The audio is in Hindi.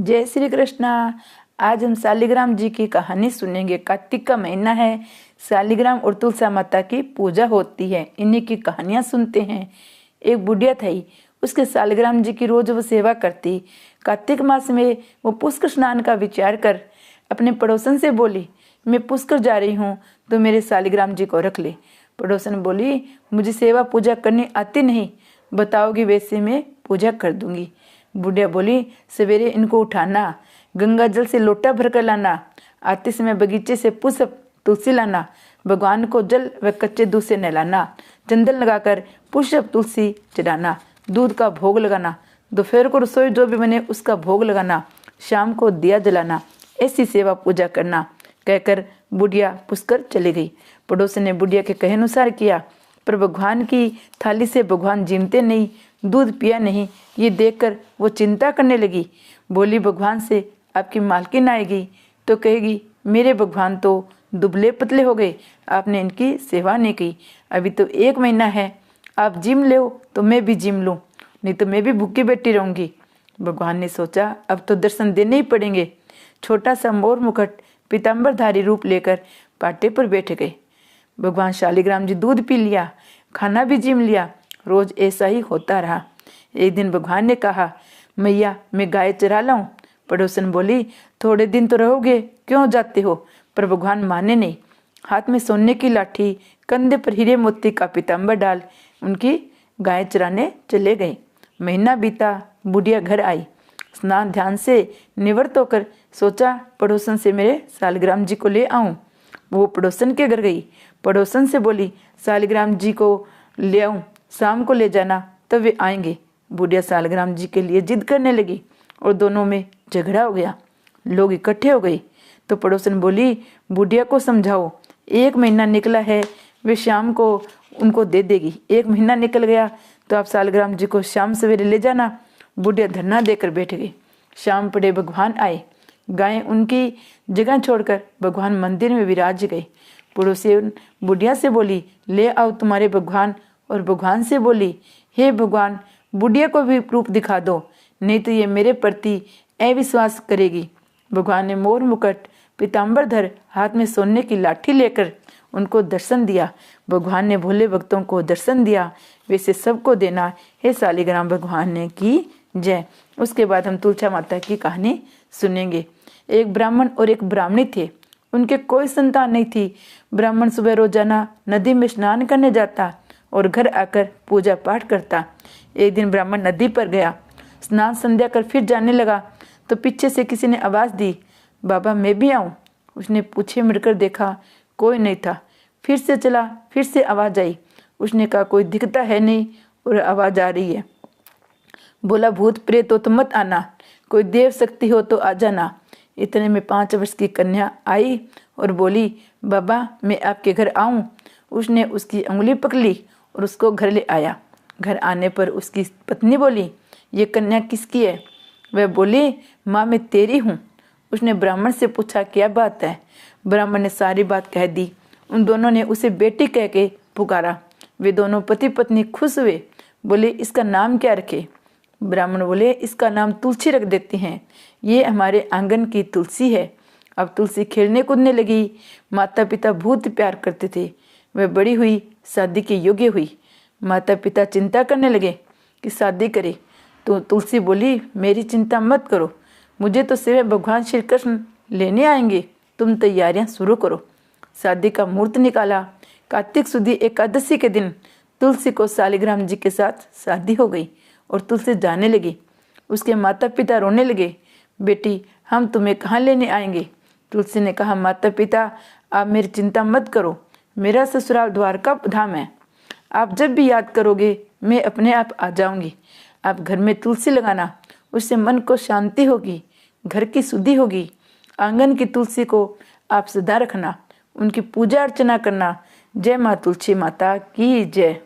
जय श्री कृष्णा। आज हम शालिग्राम जी की कहानी सुनेंगे। कार्तिक का महीना है, शालिग्राम और तुलसा माता की पूजा होती है। इन्हीं की कहानियां सुनते हैं। एक बुढ़िया थी, उसके शालिग्राम जी की रोज वो सेवा करती। कार्तिक मास में वो पुष्कर स्नान का विचार कर अपने पड़ोसन से बोली, मैं पुष्कर जा रही हूँ तो मेरे शालिग्राम जी को रख ले। पड़ोसन बोली, मुझे सेवा पूजा करनी आती नहीं, बताओगी वैसे मैं पूजा कर दूंगी। बुढ़िया बोली, सवेरे इनको उठाना, गंगा जल से लोटा भर कर लाना, आते समय बगीचे से पुष्प तुलसी लाना, भगवान को जल व कच्चे दूध से नहलाना, चंदन लगाकर पुष्प तुलसी चढ़ाना, दूध का भोग लगाना, दोपहर को रसोई जो भी बने उसका भोग लगाना, शाम को दिया जलाना, ऐसी सेवा पूजा करना, कहकर बुढ़िया पुष्कर चली गई। पड़ोसी ने बुढ़िया के कहे अनुसार किया, पर भगवान की थाली से भगवान जीमते नहीं, दूध पिया नहीं। ये देखकर वो चिंता करने लगी। बोली, भगवान से आपकी मालकिन आएगी तो कहेगी, मेरे भगवान तो दुबले पतले हो गए, आपने इनकी सेवा नहीं की। अभी तो 1 महीना है, आप जिम लो तो मैं भी जिम लूँ, नहीं तो मैं भी भूखी बैठी रहूँगी। भगवान ने सोचा, अब तो दर्शन देने ही पड़ेंगे। छोटा सा मोर मुकुट पीताम्बरधारी रूप लेकर पाटे पर बैठ गए। भगवान शालिग्राम जी दूध पी लिया, खाना भी जिम लिया। रोज ऐसा ही होता रहा। एक दिन भगवान ने कहा, मैया मैं गाय चरा लाऊं। पड़ोसन बोली, थोड़े दिन तो रहोगे, क्यों जाते हो। पर भगवान माने नहीं। हाथ में सोने की लाठी, कंधे पर हीरे मोती का पीताम्बर डाल उनकी गाय चराने चले गए। महीना बीता, बुढ़िया घर आई। स्नान ध्यान से निवृत्त होकर सोचा, पड़ोसन से मेरे शालिग्राम जी को ले आऊं। वो पड़ोसन के घर गई। पड़ोसन से बोली, शालिग्राम जी को ले आऊं, शाम को ले जाना तब वे आएंगे। बुढ़िया शालिग्राम जी के लिए जिद करने लगी और दोनों में झगड़ा हो गया। लोग इकट्ठे हो गए तो पड़ोसन बोली, बुढ़िया को समझाओ, 1 महीना निकला है, वे शाम को उनको दे देगी। 1 महीना निकल गया तो आप शालिग्राम जी को शाम सवेरे ले जाना। बुढ़िया धरना देकर बैठ गई। शाम पड़े भगवान आए। गाय उनकी जगह छोड़कर भगवान मंदिर में विराज गए। पड़ोसी बुढ़िया से बोली, ले आओ तुम्हारे भगवान। और भगवान से बोली, हे भगवान, बुढ़िया को भी रूप दिखा दो, नहीं तो ये मेरे प्रति अविश्वास करेगी। भगवान ने मोर मुकुट पीताम्बरधर हाथ में सोने की लाठी लेकर उनको दर्शन दिया। भगवान ने भोले भक्तों को दर्शन दिया, वैसे सबको देना। हे शालिग्राम भगवान ने की जय। उसके बाद हम तुलसा माता की कहानी सुनेंगे। एक ब्राह्मण और एक ब्राह्मणी थे, उनके कोई संतान नहीं थी। ब्राह्मण सुबह रोजाना नदी में स्नान करने जाता और घर आकर पूजा पाठ करता। एक दिन ब्राह्मण नदी पर गया, स्नान संध्या कर फिर जाने लगा तो पीछे से किसी ने आवाज़ दी, बाबा मैं भी आऊँ। उसने पूछे मुड़कर देखा, कोई नहीं था। फिर से चला, फिर से आवाज़ आई। उसने कहा, कोई दिखता है नहीं और आवाज़ आ रही है। बोला, भूत प्रेत हो तो मत आना, कोई देव शक्ति हो तो आ जाना। इतने में 5 वर्ष की कन्या आई और बोली, बाबा मैं आपके घर आऊँ। उसने उसकी उंगली पकड़ी और उसको घर ले आया। घर आने पर उसकी पत्नी बोली, ये कन्या किसकी है। वह बोली, माँ मैं तेरी हूँ। उसने ब्राह्मण से पूछा, क्या बात है। ब्राह्मण ने सारी बात कह दी। उन दोनों ने उसे बेटी कह के पुकारा। वे दोनों पति पत्नी खुश हुए। बोले, इसका नाम क्या रखे। ब्राह्मण बोले, इसका नाम तुलसी रख देते हैं, ये हमारे आंगन की तुलसी है। अब तुलसी खेलने कूदने लगी। माता पिता बहुत प्यार करते थे। वह बड़ी हुई, शादी के योग्य हुई। माता पिता चिंता करने लगे कि शादी करे तो तुलसी बोली, मेरी चिंता मत करो, मुझे तो सिर्फ भगवान श्री कृष्ण लेने आएंगे, तुम तैयारियां शुरू करो। शादी का मुहूर्त निकाला। कार्तिक सुदी एकादशी के दिन तुलसी को शालिग्राम जी के साथ शादी हो गई और तुलसी जाने लगी। उसके माता पिता रोने लगे, बेटी हम तुम्हें कहाँ लेने आएंगे। तुलसी ने कहा, माता पिता आप मेरी चिंता मत करो, मेरा ससुराल द्वारका धाम है, आप जब भी याद करोगे मैं अपने आप आ जाऊंगी। आप घर में तुलसी लगाना, उससे मन को शांति होगी, घर की शुद्धि होगी। आंगन की तुलसी को आप सदा रखना, उनकी पूजा अर्चना करना। जय माँ तुलसी माता की जय।